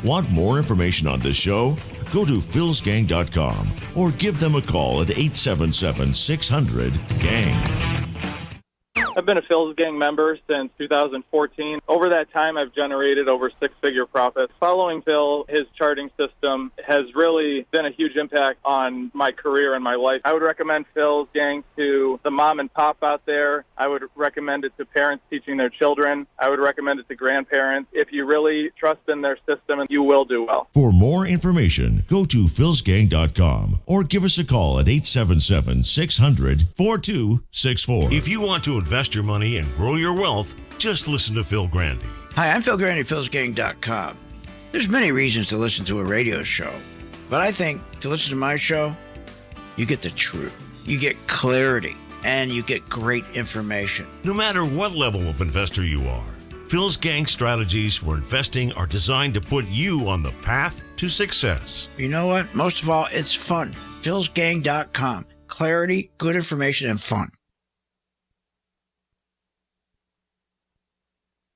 Want more information on this show? Go to philsgang.com or give them a call at 877-600-GANG. I've been a Phil's Gang member since 2014. Over that time, I've generated over six-figure profits. Following Phil, his charting system has really been a huge impact on my career and my life. I would recommend Phil's Gang to the mom and pop out there. I would recommend it to parents teaching their children. I would recommend it to grandparents. If you really trust in their system, you will do well. For more information, go to philsgang.com or give us a call at 877-600-4264. If you want to invest your money and grow your wealth, just listen to Phil Grandy. Hi, I'm Phil Grandy, philsgang.com. There's many reasons to listen to a radio show, but I think to listen to my show, you get the truth, you get clarity, and you get great information. No matter what level of investor you are, Phil's Gang strategies for investing are designed to put you on the path to success. You know what? Most of all, it's fun. philsgang.com. Clarity, good information, and fun.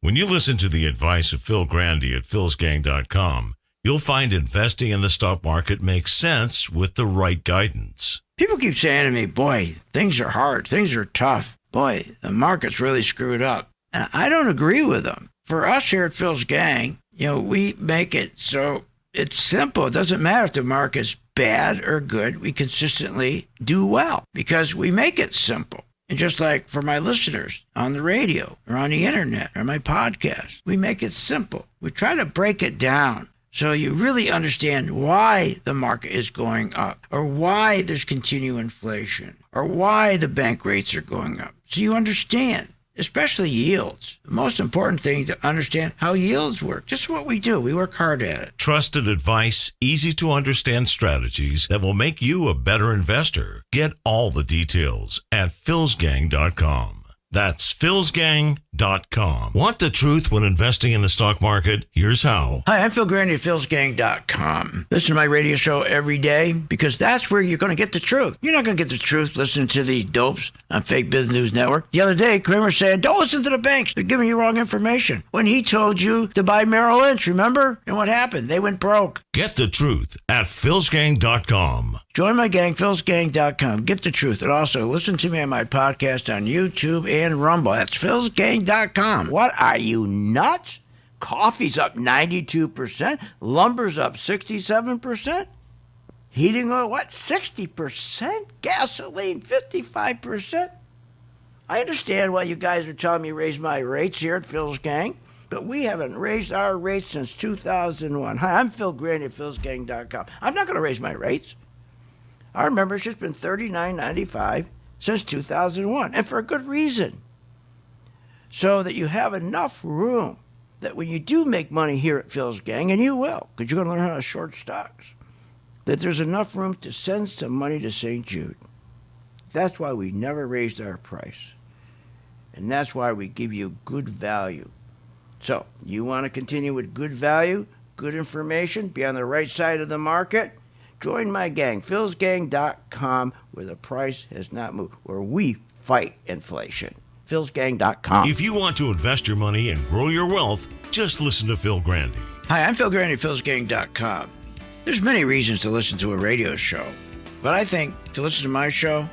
When you listen to the advice of Phil Grandy at philsgang.com, you'll find investing in the stock market makes sense with the right guidance. People keep saying to me, boy, things are hard, things are tough. Boy, the market's really screwed up. And I don't agree with them. For us here at Phil's Gang, we make it so it's simple. It doesn't matter if the market's bad or good. We consistently do well because we make it simple. And just like for my listeners on the radio or on the internet or my podcast, we make it simple. We try to break it down so you really understand why the market is going up or why there's continued inflation or why the bank rates are going up. So you understand, especially yields. The most important thing to understand how yields work. Just what we do. We work hard at it. Trusted advice, easy to understand strategies that will make you a better investor. Get all the details at philsgang.com. That's philsgang.com. Want the truth when investing in the stock market? Here's how. Hi, I'm Phil Grandy at philsgang.com. Listen to my radio show every day because that's where you're going to get the truth. You're not going to get the truth listening to these dopes on Fake Business News Network. The other day, Kramer said, don't listen to the banks. They're giving you wrong information. When he told you to buy Merrill Lynch, remember? And what happened? They went broke. Get the truth at philsgang.com. Join my gang, philsgang.com. Get the truth. And also listen to me on my podcast on YouTube and Rumble. That's philsgang.com. What, are you nuts? Coffee's up 92%. Lumber's up 67%. Heating oil, 60%? Gasoline, 55%? I understand why you guys are telling me raise my rates here at Phil's Gang, but we haven't raised our rates since 2001. Hi, I'm Phil Grandy at philsgang.com. I'm not going to raise my rates. Our membership's been $39.95 since 2001, and for a good reason. So that you have enough room that when you do make money here at Phil's Gang, and you will, because you're going to learn how to short stocks, that there's enough room to send some money to St. Jude. That's why we never raised our price. And that's why we give you good value. So, you want to continue with good value, good information, be on the right side of the market? Join my gang, philsgang.com, where the price has not moved, where we fight inflation. philsgang.com. If you want to invest your money and grow your wealth, just listen to Phil Grandy. Hi, I'm Phil Grandy, philsgang.com. There's many reasons to listen to a radio show, but I think to listen to my show,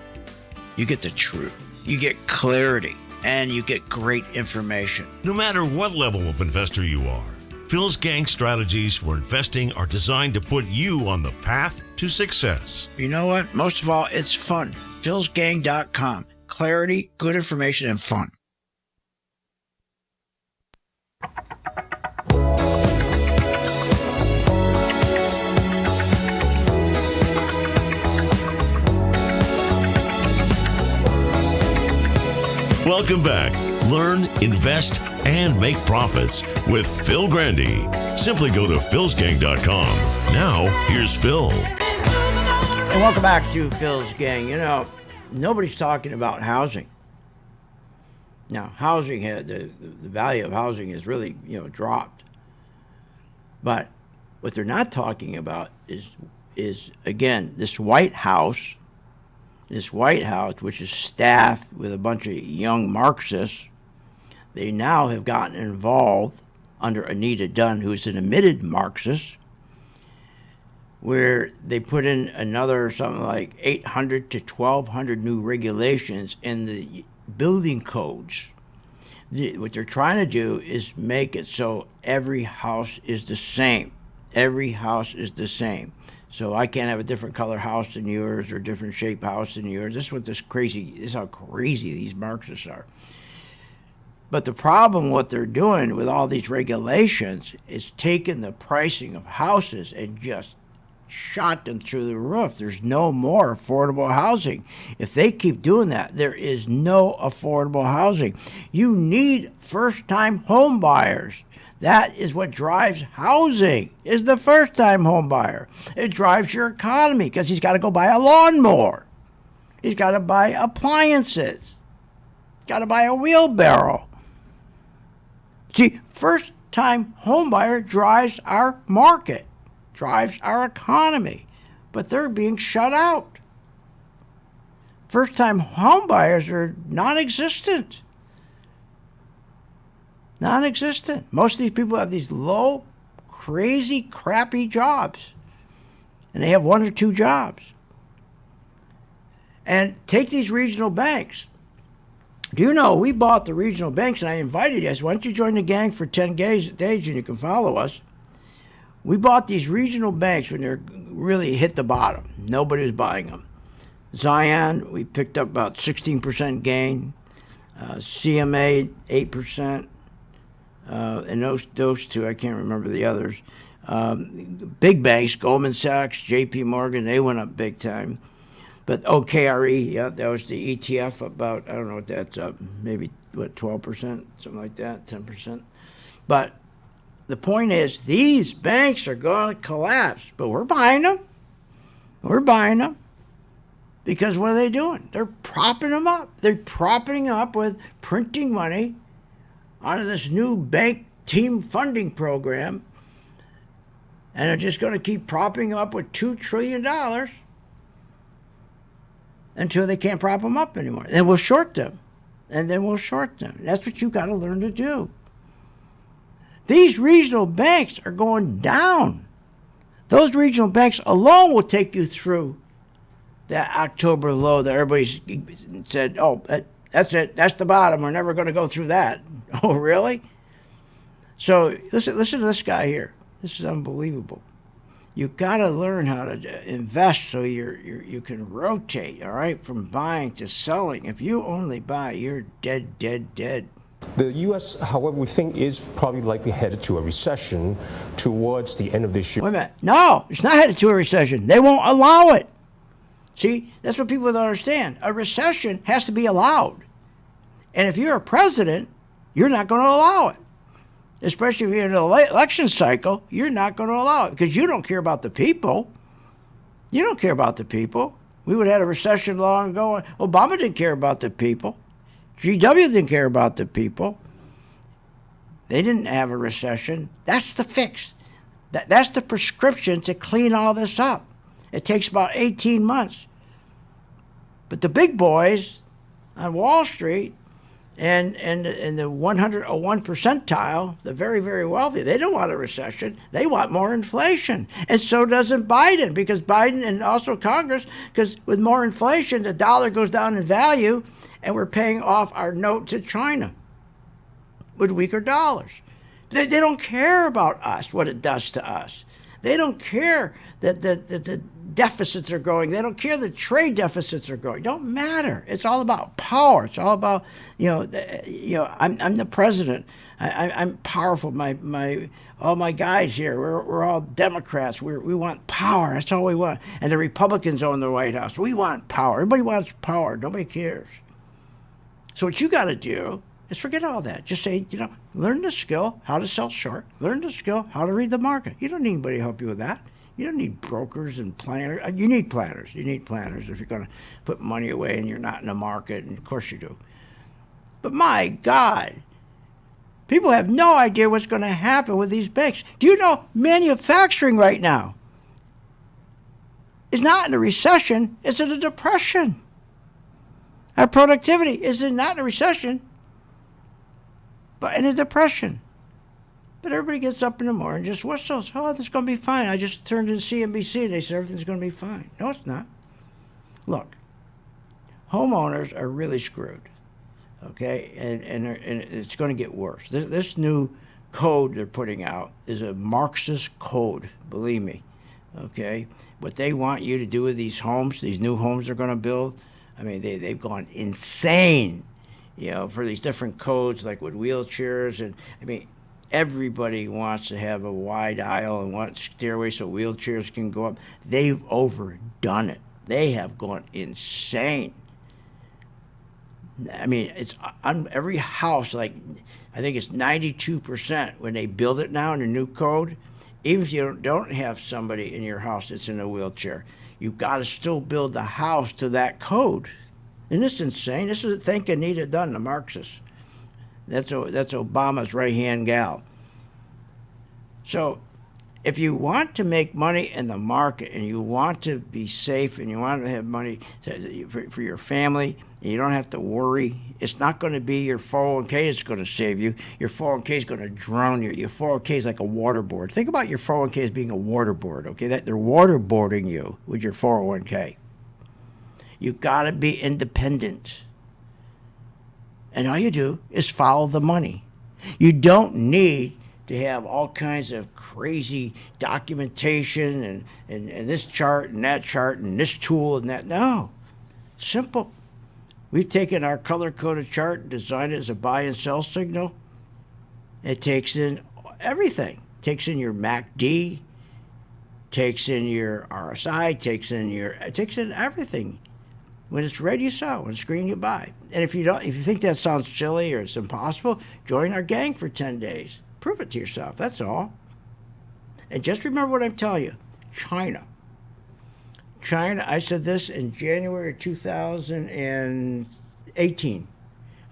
you get the truth, you get clarity, and you get great information. No matter what level of investor you are, Phil's Gang strategies for investing are designed to put you on the path to success. You know what? Most of all, it's fun. philsgang.com. Clarity, good information, and fun. Welcome back. Learn, invest, and make profits with Phil Grandy. Simply go to philsgang.com. Now, here's Phil. And welcome back to Phil's Gang. Nobody's talking about housing. Now, housing the value of housing has really, dropped. But what they're not talking about is again, this White House, which is staffed with a bunch of young Marxists. They now have gotten involved under Anita Dunn, who's an admitted Marxist, where they put in another something like 800 to 1,200 new regulations in the building codes. What they're trying to do is make it so every house is the same. Every house is the same. So I can't have a different color house than yours or different shape house than yours. This is how crazy these Marxists are. But the problem, what they're doing with all these regulations, is taking the pricing of houses and just shot them through the roof. There's no more affordable housing. If they keep doing that, there is no affordable housing. You need first-time home buyers. That is what drives housing, is the first-time home buyer. It drives your economy because he's got to go buy a lawnmower. He's got to buy appliances. He's got to buy a wheelbarrow. See, first-time home buyer drives our market, drives our economy, but they're being shut out. First-time home buyers are non-existent. Non-existent. Most of these people have these low, crazy, crappy jobs. And they have one or two jobs. And take these regional banks. Do you know, we bought the regional banks, and I invited you. I said, why don't you join the gang for 10 days and you can follow us. We bought these regional banks when they really hit the bottom. Nobody was buying them. Zion, we picked up about 16% gain. CMA, 8%. And those two, I can't remember the others. Big banks, Goldman Sachs, JP Morgan, they went up big time. But OKRE, yeah, that was the ETF, about, I don't know what that's up, maybe, 12%, something like that, 10%. But the point is, these banks are going to collapse, but we're buying them. We're buying them. Because what are they doing? They're propping them up. They're propping them up with printing money out of this new bank team funding program, and they're just going to keep propping them up with $2 trillion until they can't prop them up anymore. Then we'll short them, and then we'll short them. That's what you got to learn to do. These regional banks are going down. Those regional banks alone will take you through that October low that everybody said, oh, that's it. That's the bottom. We're never going to go through that. Oh, really? So listen to this guy here. This is unbelievable. You've got to learn how to invest so you can rotate, all right, from buying to selling. If you only buy, you're dead, dead, dead. The U.S., however, we think is probably likely headed to a recession towards the end of this year. Wait a minute. No, it's not headed to a recession. They won't allow it. See, that's what people don't understand. A recession has to be allowed. And if you're a president, you're not going to allow it. Especially if you're in an election cycle, you're not going to allow it because you don't care about the people. You don't care about the people. We would have had a recession long ago. Obama didn't care about the people. GW didn't care about the people. They didn't have a recession. That's the fix. That's the prescription to clean all this up. It takes about 18 months. But the big boys on Wall Street and the 101 percentile, the very, very wealthy, they don't want a recession. They want more inflation. And so doesn't Biden, because Biden and also Congress, because with more inflation, the dollar goes down in value, and we're paying off our note to China with weaker dollars. They don't care about us, what it does to us. They don't care that the deficits are growing. They don't care that trade deficits are growing. Don't matter. It's all about power. It's all about, I'm the president. I'm powerful. All my guys here, we're all Democrats. We want power. That's all we want. And the Republicans own the White House. We want power. Everybody wants power. Nobody cares. So what you got to do is forget all that. Just say, learn the skill how to sell short. Learn the skill how to read the market. You don't need anybody to help you with that. You don't need brokers and planners. You need planners. You need planners if you're going to put money away and you're not in the market, and of course you do. But my God, people have no idea what's going to happen with these banks. Do you know manufacturing right now is not in a recession, it's in a depression. Our productivity is not in a recession, but in a depression. But everybody gets up in the morning and just whistles. Oh, this is going to be fine. I just turned in CNBC. They said everything's going to be fine. No, it's not. Look, homeowners are really screwed. Okay, and it's going to get worse. This new code they're putting out is a Marxist code, believe me. Okay, what they want you to do with these homes, these new homes they're going to build, I mean, they've gone insane, for these different codes, like with wheelchairs. And I mean, everybody wants to have a wide aisle and wants stairways so wheelchairs can go up. They've overdone it. They have gone insane. I mean, it's on every house, like, I think it's 92% when they build it now in the new code. Even if you don't have somebody in your house that's in a wheelchair, you've got to still build the house to that code. Isn't this insane? This is a thing Anita Dunn, the Marxist. That's Obama's right-hand gal. So if you want to make money in the market and you want to be safe and you want to have money for your family, and you don't have to worry, it's not going to be your 401k that's going to save you. Your 401k is going to drown you. Your 401k is like a waterboard. Think about your 401k as being a waterboard, okay? That they're waterboarding you with your 401k. You've got to be independent. And all you do is follow the money. You don't need to have all kinds of crazy documentation and this chart and this tool and that. No, simple. We've taken our color-coded chart and designed it as a buy and sell signal. It takes in everything. It takes in your MACD, takes in your RSI, takes in everything. When it's red, you sell. When it's green, you buy. And if you think that sounds silly or it's impossible, join our gang for 10 days. Prove it to yourself. That's all. And just remember what I'm telling you. China, I said this in January 2018.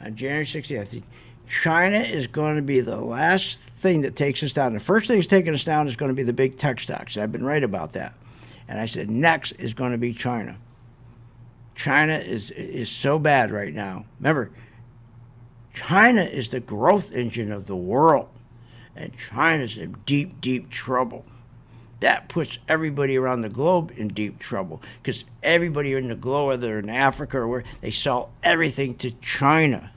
On January 16th, I think China is going to be the last thing that takes us down. The first thing that's taking us down is going to be the big tech stocks. I've been right about that. And I said next is going to be China. China is so bad right now. Remember, China is the growth engine of the world. And China's in deep, deep trouble. That puts everybody around the globe in deep trouble because everybody in the globe, whether they're in Africa or where, they sell everything to China.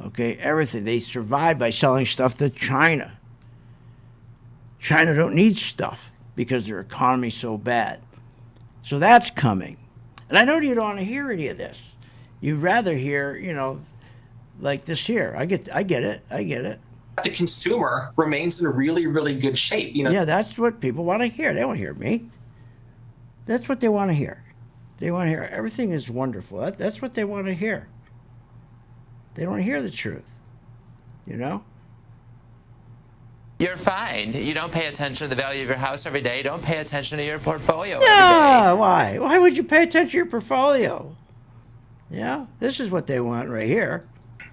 Okay, everything. They survive by selling stuff to China. China don't need stuff because their economy's so bad. So that's coming. And I know you don't want to hear any of this. You'd rather hear, like this here. I get it. The consumer remains in really, really good shape. Yeah, that's what people want to hear. They don't hear me. That's what they want to hear. They want to hear everything is wonderful. That's what they want to hear. They don't want to hear the truth. You're fine. You don't pay attention to the value of your house every day. You don't pay attention to your portfolio every day. Why? Why would you pay attention to your portfolio? Yeah, this is what they want right here.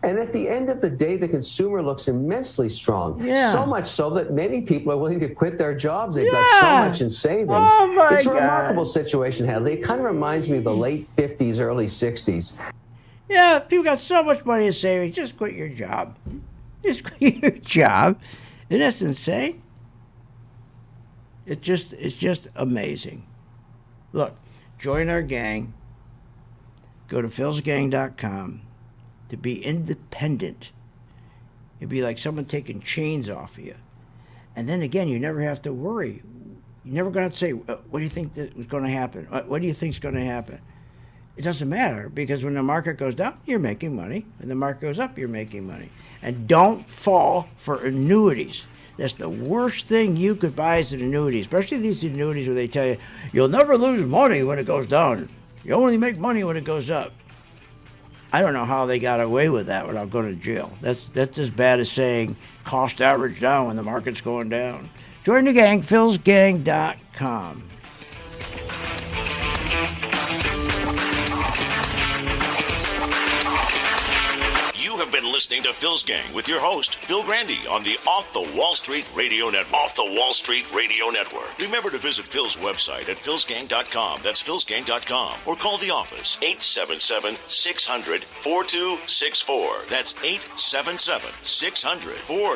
And at the end of the day, the consumer looks immensely strong. Yeah. So much so that many people are willing to quit their jobs. They've got so much in savings. Oh my it's a God. remarkable situation, Hadley. It kind of reminds me of the late 50s, early 60s. Yeah, people got so much money in savings. Just quit your job. Just quit your job. Isn't that insane? It's just amazing. Look, join our gang. Go to philsgang.com. To be independent. It'd be like someone taking chains off of you. And then again, you never have to worry. You're never going to say, what do you think that was going to happen? What do you think is going to happen? It doesn't matter because when the market goes down, you're making money. When the market goes up, you're making money. And don't fall for annuities. That's the worst thing you could buy is an annuity, especially these annuities where they tell you, you'll never lose money when it goes down. You only make money when it goes up. I don't know how they got away with that without going to jail. That's as bad as saying cost average down when the market's going down. Join the gang, philsgang.com. You have been listening to Phil's Gang with your host, Phil Grandy, on the Off the Wall Street Radio Network. Off the Wall Street Radio Network. Remember to visit Phil's website at philsgang.com. That's philsgang.com. Or call the office, 877-600-4264. That's 877-600-4264.